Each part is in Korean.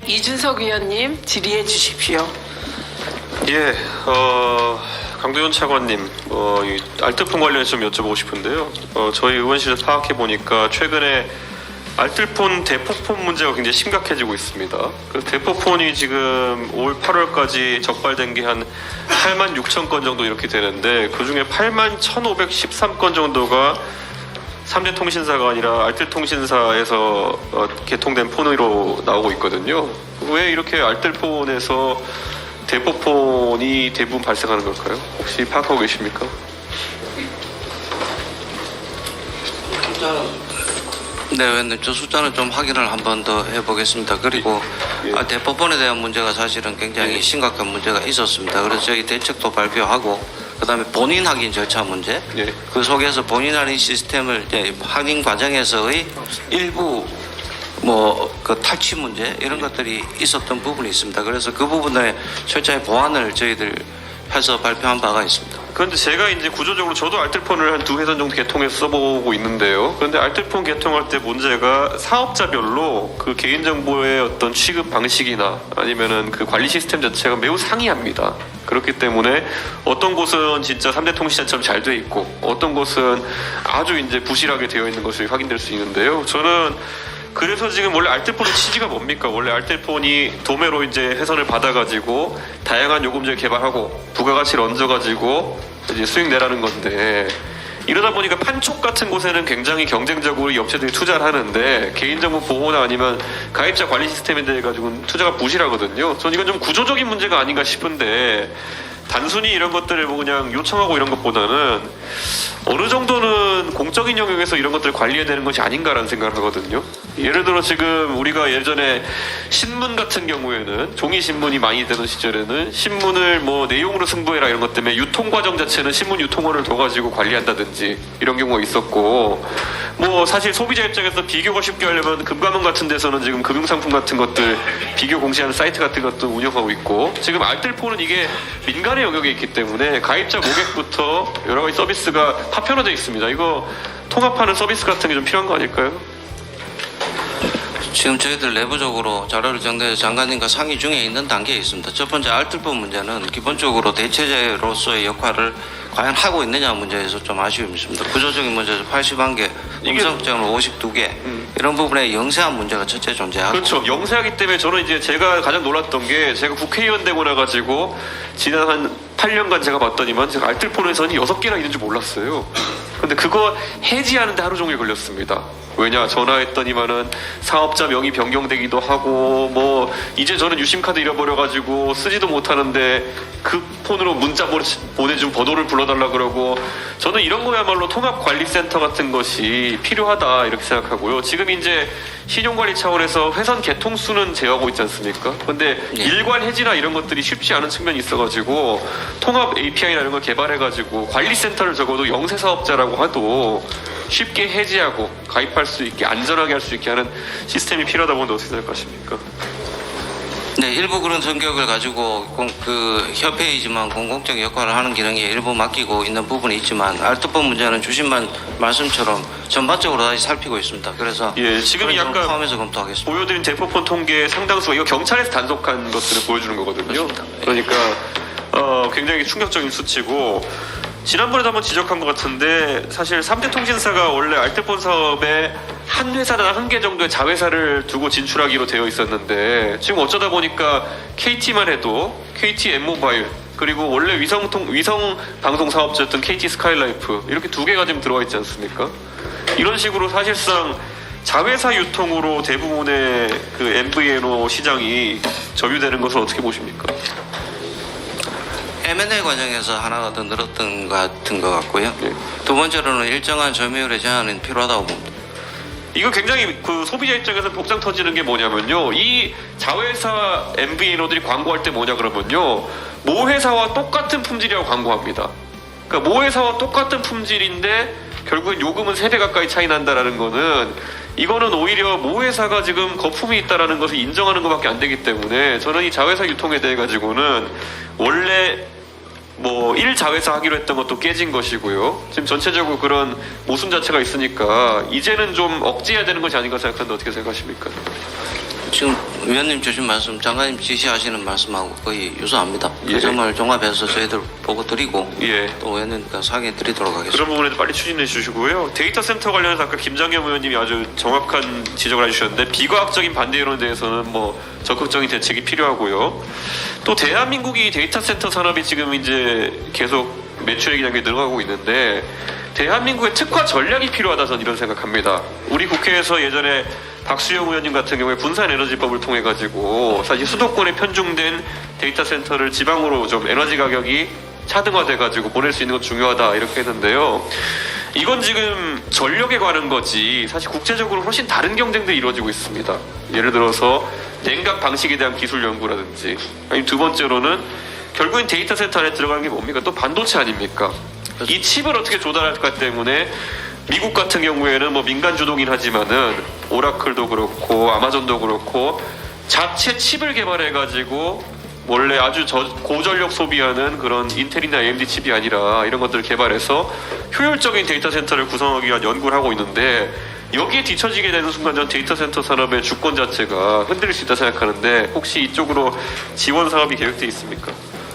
이준석 의원님 질의해 주십시오. 예, 강도현 차관님, 이 알뜰폰 관련해서 좀 여쭤보고 싶은데요. 저희 의원실에서 파악해 보니까 최근에 알뜰폰 대포폰 문제가 굉장히 심각해지고 있습니다. 그 대포폰이 지금 올 8월까지 적발된 게 한 8만 6천 건 정도 이렇게 되는데 그 중에 8만 1,513건 정도가 3대 통신사가 아니라 알뜰통신사에서 개통된 폰으로 나오고 있거든요. 왜 이렇게 알뜰폰에서 대포폰이 대부분 발생하는 걸까요? 혹시 파악하고 계십니까? 네, 의원님, 저 숫자는 좀 확인을 한 번 더 해보겠습니다. 그리고 예. 대포폰에 대한 문제가 사실은 굉장히 심각한 문제가 있었습니다. 그래서 저희 대책도 발표하고, 그다음에 본인 확인 절차 문제, 예. 그 속에서 본인 확인 시스템을 이제 확인 과정에서의 일부 그 탈취 문제 이런 것들이 있었던 부분이 있습니다. 그래서 그 부분에 철저히 보완을 저희들 해서 발표한 바가 있습니다. 그런데 제가 이제 구조적으로 저도 알뜰폰을 한 2회선 정도 개통해서 써보고 있는데요. 그런데 알뜰폰 개통할 때 문제가 사업자별로 그 개인정보의 어떤 취급 방식이나 아니면은 그 관리 시스템 자체가 매우 상이합니다. 그렇기 때문에 어떤 곳은 진짜 3대 통신사처럼 잘 돼 있고 어떤 곳은 아주 이제 부실하게 되어 있는 것이 확인될 수 있는데요. 저는 그래서 지금 원래 알뜰폰의 취지가 뭡니까? 원래 알뜰폰이 도매로 이제 회선을 받아가지고 다양한 요금제를 개발하고 부가가치를 얹어가지고 이제 수익 내라는 건데 이러다 보니까 판촉 같은 곳에는 굉장히 경쟁적으로 이 업체들이 투자를 하는데 개인정보 보호나 아니면 가입자 관리 시스템에 대해 가지고는 투자가 부실하거든요. 저는 이건 좀 구조적인 문제가 아닌가 싶은데 단순히 이런 것들을 뭐 그냥 요청하고 이런 것보다는 어느 정도는 공적인 영역에서 이런 것들을 관리해야 되는 것이 아닌가라는 생각을 하거든요. 예를 들어 지금 우리가 예전에 신문 같은 경우에는 종이 신문이 많이 되던 시절에는 신문을 뭐 내용으로 승부해라 이런 것 때문에 유통 과정 자체는 신문 유통원을 둬가지고 관리한다든지 이런 경우가 있었고 뭐 사실 소비자 입장에서 비교가 쉽게 하려면 금감원 같은 데서는 지금 금융상품 같은 것들 비교 공시하는 사이트 같은 것도 운영하고 있고 지금 알뜰폰은 이게 민간의 영역에 있기 때문에 가입자 고객부터 여러 가지 서비스가 파편화되어 있습니다. 이거 통합하는 서비스 같은 게 좀 필요한 거 아닐까요? 지금 저희들 내부적으로 자료를 정리해서 장관님과 상의 중에 있는 단계에 있습니다. 첫 번째 알뜰폰 문제는 기본적으로 대체제로서의 역할을 과연 하고 있느냐 문제에서 좀 아쉬움이 있습니다. 구조적인 문제에서 81개, 음성적으로 52개 이런 부분에 영세한 문제가 첫째 존재하고 그렇죠. 영세하기 때문에 저는 이제 제가 가장 놀랐던 게 제가 국회의원 되고 나가지고 지난 한 8년간 제가 봤더니만 제가 알뜰폰에서는 6개나 있는 줄 몰랐어요. 근데 그거 해지하는데 하루 종일 걸렸습니다. 왜냐 전화했더니만은 사업자 명의 변경되기도 하고 뭐 이제 저는 유심카드 잃어버려가지고 쓰지도 못하는데 그 폰으로 문자 보내준 번호를 불러달라 그러고 저는 이런 거야말로 통합관리센터 같은 것이 필요하다 이렇게 생각하고요. 지금 이제 신용관리 차원에서 회선 개통수는 제어하고 있지 않습니까? 근데 네. 일괄 해지나 이런 것들이 쉽지 않은 측면이 있어가지고 통합 API나 이런 걸 개발해가지고 관리센터를 적어도 영세 사업자라고 해도 쉽게 해지하고 가입할 수 있게 안전하게 할 수 있게 하는 시스템이 필요하다 보는데 어떻게 생각하십니까? 네, 일부 그런 성격을 가지고 그 협회이지만 공공적 역할을 하는 기능에 일부 맡기고 있는 부분이 있지만 알뜰폰 문제는 주신만 말씀처럼 전반적으로 다시 살피고 있습니다. 그래서 예, 지금 약간 포함해서 검토하겠습니다. 보여드린 대포폰 통계 상당수가 이거 경찰에서 단속한 것들을 보여주는 거거든요. 그렇습니다. 그러니까 굉장히 충격적인 수치고 지난번에도 한번 지적한 것 같은데 사실 3대 통신사가 원래 알뜰폰 사업에 한 회사나 한 개 정도의 자회사를 두고 진출하기로 되어 있었는데 지금 어쩌다 보니까 KT만 해도 KT M모바일 그리고 원래 위성 방송 사업자였던 KT 스카이라이프 이렇게 2개가 지금 들어와 있지 않습니까? 이런 식으로 사실상 자회사 유통으로 대부분의 그 MVNO 시장이 점유되는 것을 어떻게 보십니까? M&A 과정에서 하나가 더 늘었던 것 같은 것 같고요. 네. 두 번째로는 일정한 점유율의 제한이 필요하다고 봅니다. 이거 굉장히 그 소비자 입장에서 복장 터지는 게 뭐냐면요. 이 자회사 MVNO들이 광고할 때 뭐냐 그러면요. 모 회사와 똑같은 품질이라고 광고합니다. 그러니까 모 회사와 똑같은 품질인데 결국엔 요금은 3배 가까이 차이 난다라는 거는 이거는 오히려 모 회사가 지금 거품이 있다라는 것을 인정하는 것밖에 안 되기 때문에 저는 이 자회사 유통에 대해 가지고는 원래 뭐 1자회사 하기로 했던 것도 깨진 것이고요. 지금 전체적으로 그런 모순 자체가 있으니까 이제는 좀 억제해야 되는 것이 아닌가 생각하는데 어떻게 생각하십니까? 지금 위원님 주신 말씀, 장관님 지시하시는 말씀하고 거의 유사합니다. 예. 그 점을 종합해서 저희들 보고 드리고 예. 또 위원님과 상의해 드리도록 하겠습니다. 그런 부분에도 빨리 추진해 주시고요. 데이터 센터 관련해서 아까 김장겸 의원님이 아주 정확한 지적을 해주셨는데 비과학적인 반대 이론에 대해서는 뭐 적극적인 대책이 필요하고요. 또 대한민국이 데이터 센터 산업이 지금 이제 계속 매출액이 늘어가고 있는데 대한민국의 특화 전략이 필요하다 저는 이런 생각합니다. 우리 국회에서 예전에 박수영 의원님 같은 경우에 분산에너지법을 통해 가지고 사실 수도권에 편중된 데이터 센터를 지방으로 좀 에너지 가격이 차등화돼 가지고 보낼 수 있는 건 중요하다 이렇게 했는데요. 이건 지금 전력에 관한 거지 사실 국제적으로 훨씬 다른 경쟁들이 이루어지고 있습니다. 예를 들어서 냉각 방식에 대한 기술 연구라든지 아니면 두 번째로는 결국엔 데이터 센터 안에 들어가는 게 뭡니까? 또 반도체 아닙니까? 이 칩을 어떻게 조달할까 때문에 미국 같은 경우에는 뭐 민간 주도긴 하지만은 오라클도 그렇고 아마존도 그렇고 자체 칩을 개발해가지고 원래 아주 고전력 소비하는 그런 인텔이나 AMD 칩이 아니라 이런 것들을 개발해서 효율적인 데이터 센터를 구성하기 위한 연구를 하고 있는데 여기에 뒤처지게 되는 순간 전 데이터 센터 산업의 주권 자체가 흔들릴 수 있다 생각하는데 혹시 이쪽으로 지원 사업이 계획되어 있습니까?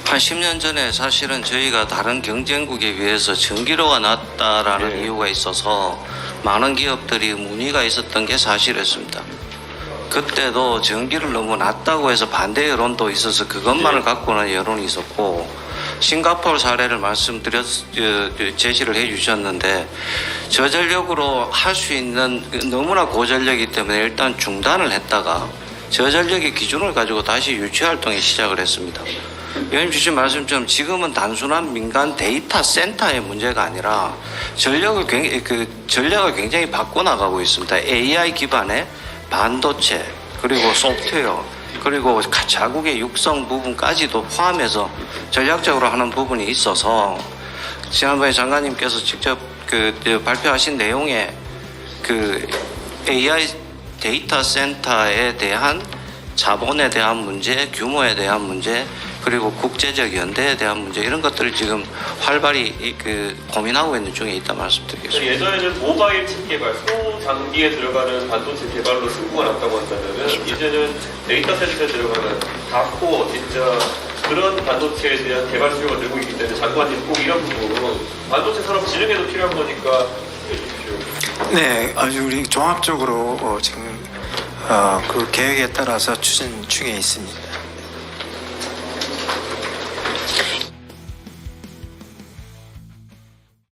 한 10년 전에 사실은 저희가 다른 경쟁국에 비해서 전기료가 낮다라는 네. 이유가 있어서 많은 기업들이 문의가 있었던 게 사실이었습니다. 그때도 전기를 너무 낮다고 해서 반대 여론도 있어서 그것만을 갖고는 여론이 있었고 싱가포르 사례를 제시를 해 주셨는데 저전력으로 할 수 있는 너무나 고전력이기 때문에 일단 중단을 했다가 저전력의 기준을 가지고 다시 유치 활동에 시작을 했습니다. 위원님 주신 말씀처럼 지금은 단순한 민간 데이터 센터의 문제가 아니라 전력을 굉장히 바꿔나가고 있습니다. AI 기반의 반도체 그리고 소프트웨어 그리고 자국의 육성 부분까지도 포함해서 전략적으로 하는 부분이 있어서 지난번에 장관님께서 직접 발표하신 내용에 AI 데이터 센터에 대한 자본에 대한 문제, 규모에 대한 문제, 그리고 국제적 연대에 대한 문제 이런 것들을 지금 활발히 고민하고 있는 중에 있다 말씀드리겠습니다. 예전에는 모바일 칩 개발, 소장기에 들어가는 반도체 개발로 승부가 났다고 한다면 이제는 데이터 센터에 들어가는 다코 진짜 그런 반도체에 대한 개발 수요가 늘고 있기 때문에 장관님 꼭 이런 부분 반도체 산업 진흥에도 필요한 거니까 해주십시오. 네, 아주 우리 종합적으로 지금 그 계획에 따라서 추진 중에 있습니다.